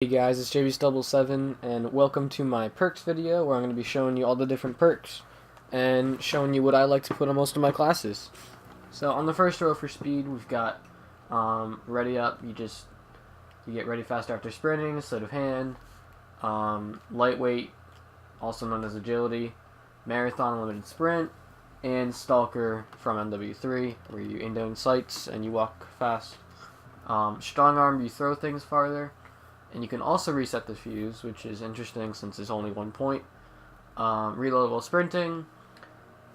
Hey guys, it's JB7 and welcome to my perks video where I'm going to be showing you all the different perks and showing you what I like to put on most of my classes. So on the first row for speed, we've got ready up. You get ready fast after sprinting, sleight of hand, lightweight, also known as agility, marathon limited sprint, and stalker from NW3 where you aim down sights and you walk fast. Strong arm, you throw things farther. And you can also reset the fuse, which is interesting since it's only 1 point. Reload while sprinting.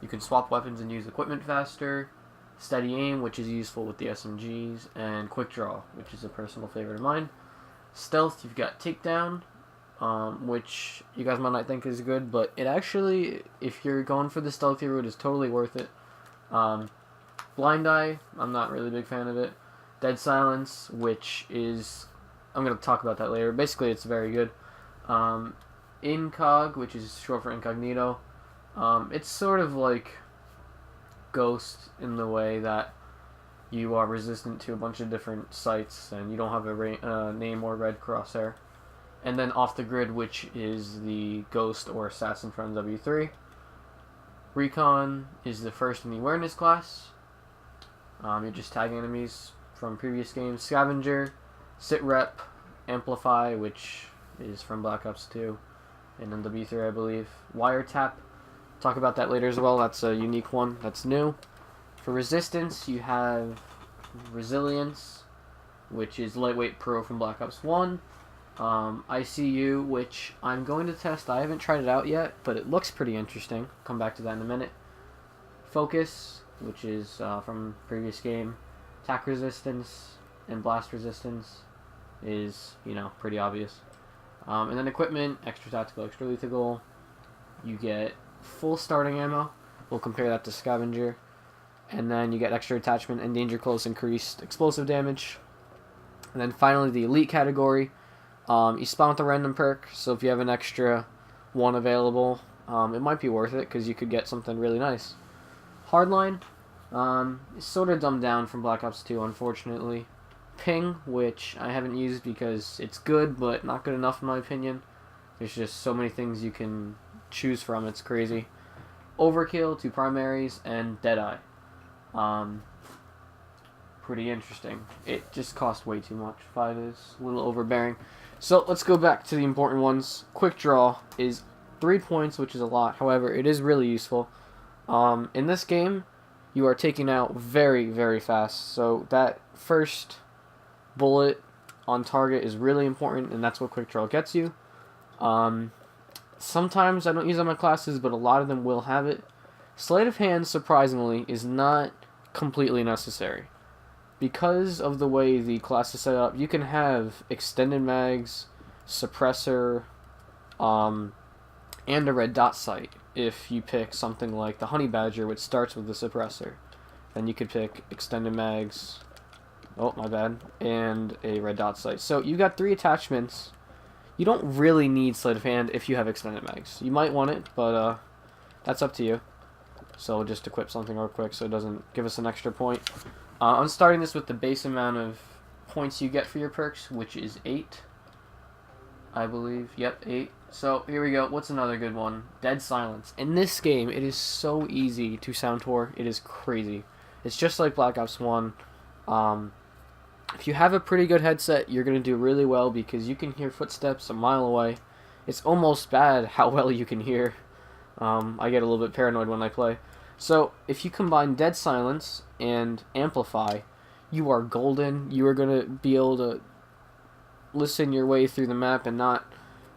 You can swap weapons and use equipment faster. Steady aim, which is useful with the SMGs. And quick draw, which is a personal favorite of mine. Stealth, you've got takedown, which you guys might not think is good, but it actually, if you're going for the stealthy route, is totally worth it. Blind eye, I'm not really a big fan of it. Dead silence, which is... I'm going to talk about that later. Basically, it's very good. Incog, which is short for incognito. It's sort of like Ghost in the way that you are resistant to a bunch of different sights and you don't have a name or red crosshair. And then off the grid, which is the Ghost or Assassin from W3. Recon is the first in the awareness class. You're just tagging enemies from previous games. Scavenger. Sit rep, amplify, which is from Black Ops 2, and then W3, I believe. Wiretap, talk about that later as well. That's a unique one. That's new. For resistance, you have resilience, which is lightweight pro from Black Ops 1. ICU, which I'm going to test. I haven't tried it out yet, but it looks pretty interesting. Come back to that in a minute. Focus, which is from previous game. Attack resistance and blast resistance is, pretty obvious. And then equipment, extra tactical, extra lethal. You get full starting ammo. We'll compare that to scavenger. And then you get extra attachment and danger close increased explosive damage. And then finally the elite category. You spawn with a random perk, so if you have an extra one available, it might be worth it because you could get something really nice. Hardline, is sort of dumbed down from Black Ops 2, unfortunately. Ping, which I haven't used because it's good, but not good enough in my opinion. There's just so many things you can choose from, it's crazy. Overkill, 2 primaries, and Deadeye. Pretty interesting. It just cost way too much. 5 is a little overbearing. So let's go back to the important ones. Quick draw is 3 points, which is a lot. However, it is really useful. In this game, you are taking out very, very fast. So that first bullet on target is really important, and that's what quick draw gets you. Sometimes I don't use it on my classes, but a lot of them will have it. Sleight of hand, surprisingly, is not completely necessary. Because of the way the class is set up, you can have extended mags, suppressor, and a red dot sight if you pick something like the Honey Badger, which starts with the suppressor. Then you could pick extended mags, oh, my bad, and a red dot sight. So you got 3 attachments. You don't really need sleight of hand if you have extended mags. You might want it, but that's up to you. So we'll just equip something real quick so it doesn't give us an extra point. I'm starting this with the base amount of points you get for your perks, which is 8. I believe. Yep, 8. So here we go. What's another good one? Dead silence. In this game, it is so easy to sound tour. It is crazy. It's just like Black Ops 1. If you have a pretty good headset, you're going to do really well because you can hear footsteps a mile away. It's almost bad how well you can hear. I get a little bit paranoid when I play. So if you combine dead silence and amplify, you are golden. You are going to be able to listen your way through the map and not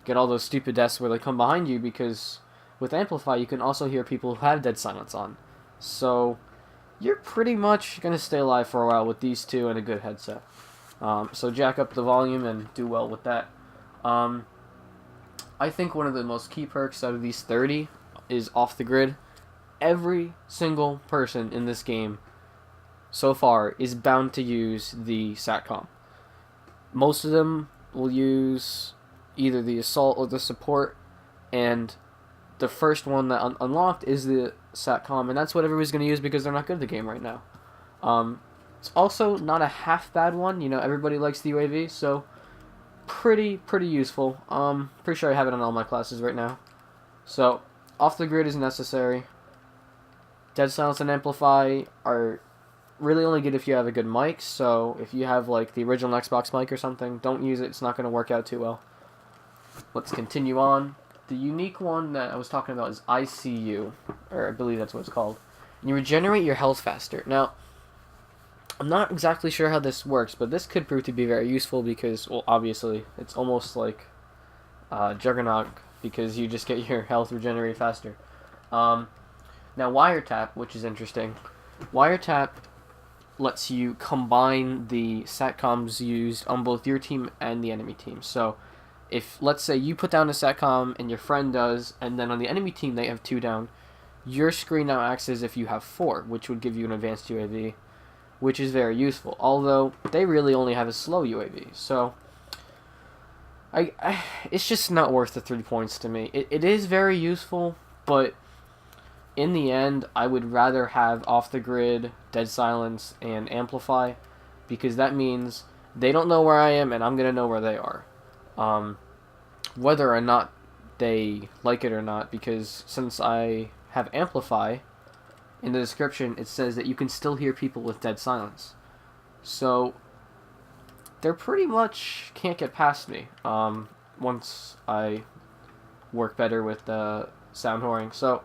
get all those stupid deaths where they come behind you, because with amplify you can also hear people who have dead silence on. So you're pretty much going to stay alive for a while with these two and a good headset. So jack up the volume and do well with that. I think one of the most key perks out of these 30 is off the grid. Every single person in this game so far is bound to use the SATCOM. Most of them will use either the assault or the support, and the first one that unlocked is the SATCOM, and that's what everybody's going to use because they're not good at the game right now. It's also not a half bad one. Everybody likes the UAV, so pretty useful. Pretty sure I have it on all my classes right now. So, off the grid is necessary. Dead silence and amplify are really only good if you have a good mic. So, if you have like the original Xbox mic or something, don't use it. It's not going to work out too well. Let's continue on. The unique one that I was talking about is ICU, or I believe that's what it's called. And you regenerate your health faster. Now, I'm not exactly sure how this works, but this could prove to be very useful because, well, obviously, it's almost like Juggernaut because you just get your health regenerated faster. Now, Wiretap, which is interesting. Wiretap lets you combine the satcoms used on both your team and the enemy team. So, if, let's say, you put down a satcom and your friend does, and then on the enemy team they have 2 down, your screen now acts as if you have 4, which would give you an advanced UAV, which is very useful. Although, they really only have a slow UAV, so it's just not worth the 3 points to me. It is very useful, but in the end, I would rather have Off the Grid, Dead Silence, and Amplify, because that means they don't know where I am, and I'm going to know where they are. Whether or not they like it or not, because since I have Amplify, in the description it says that you can still hear people with Dead Silence. So, they're pretty much can't get past me, once I work better with the sound whoring. So,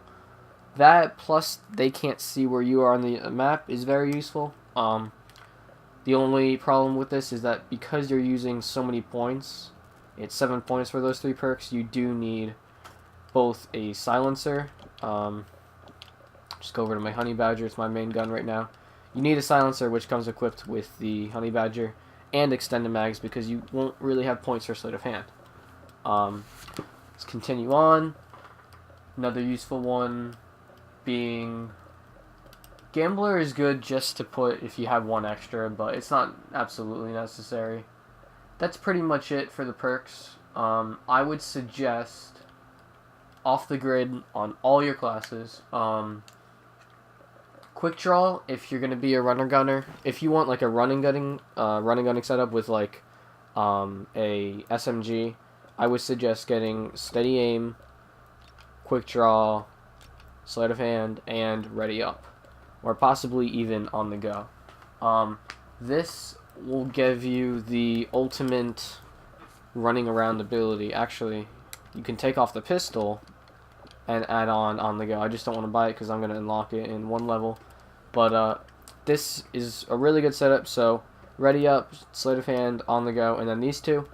that plus they can't see where you are on the map is very useful. The only problem with this is that because you're using so many points, it's 7 points for those 3 perks, you do need both a silencer, just go over to my Honey Badger, it's my main gun right now. You need a silencer which comes equipped with the Honey Badger, and extended mags because you won't really have points for sleight of hand. Let's continue on. Another useful one being Gambler is good just to put if you have 1 extra, but it's not absolutely necessary. That's pretty much it for the perks. I would suggest Off the Grid on all your classes. Quick Draw if you're gonna be a runner gunner. If you want like a running gunning setup with like a SMG, I would suggest getting Steady Aim, Quick Draw, Sleight of Hand, and Ready Up, or possibly even On the Go. This will give you the ultimate running around ability. Actually, you can take off the pistol and add on the go. I just don't want to buy it because I'm going to unlock it in 1 level. But this is a really good setup. So Ready Up, Sleight of Hand, On the Go, and then these 2.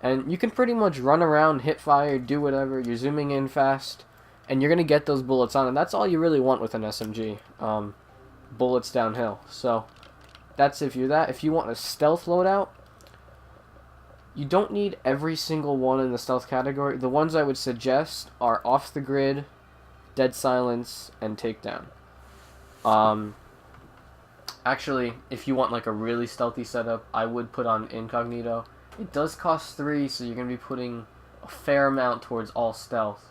And you can pretty much run around, hit fire, do whatever. You're zooming in fast, and you're going to get those bullets on. And that's all you really want with an SMG. Bullets downhill. So that's if you're that. If you want a stealth loadout, you don't need every single one in the stealth category. The ones I would suggest are Off the Grid, Dead Silence, and Takedown. Actually, if you want like a really stealthy setup, I would put on Incognito. It does cost 3, so you're going to be putting a fair amount towards all stealth.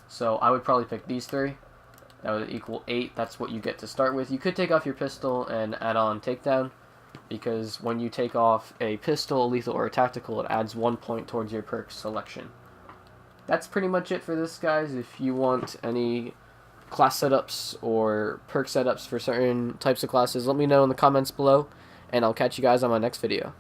So I would probably pick these 3. That would equal 8. That's what you get to start with. You could take off your pistol and add on Takedown, because when you take off a pistol, a lethal, or a tactical, it adds 1 point towards your perk selection. That's pretty much it for this, guys. If you want any class setups or perk setups for certain types of classes, let me know in the comments below, and I'll catch you guys on my next video.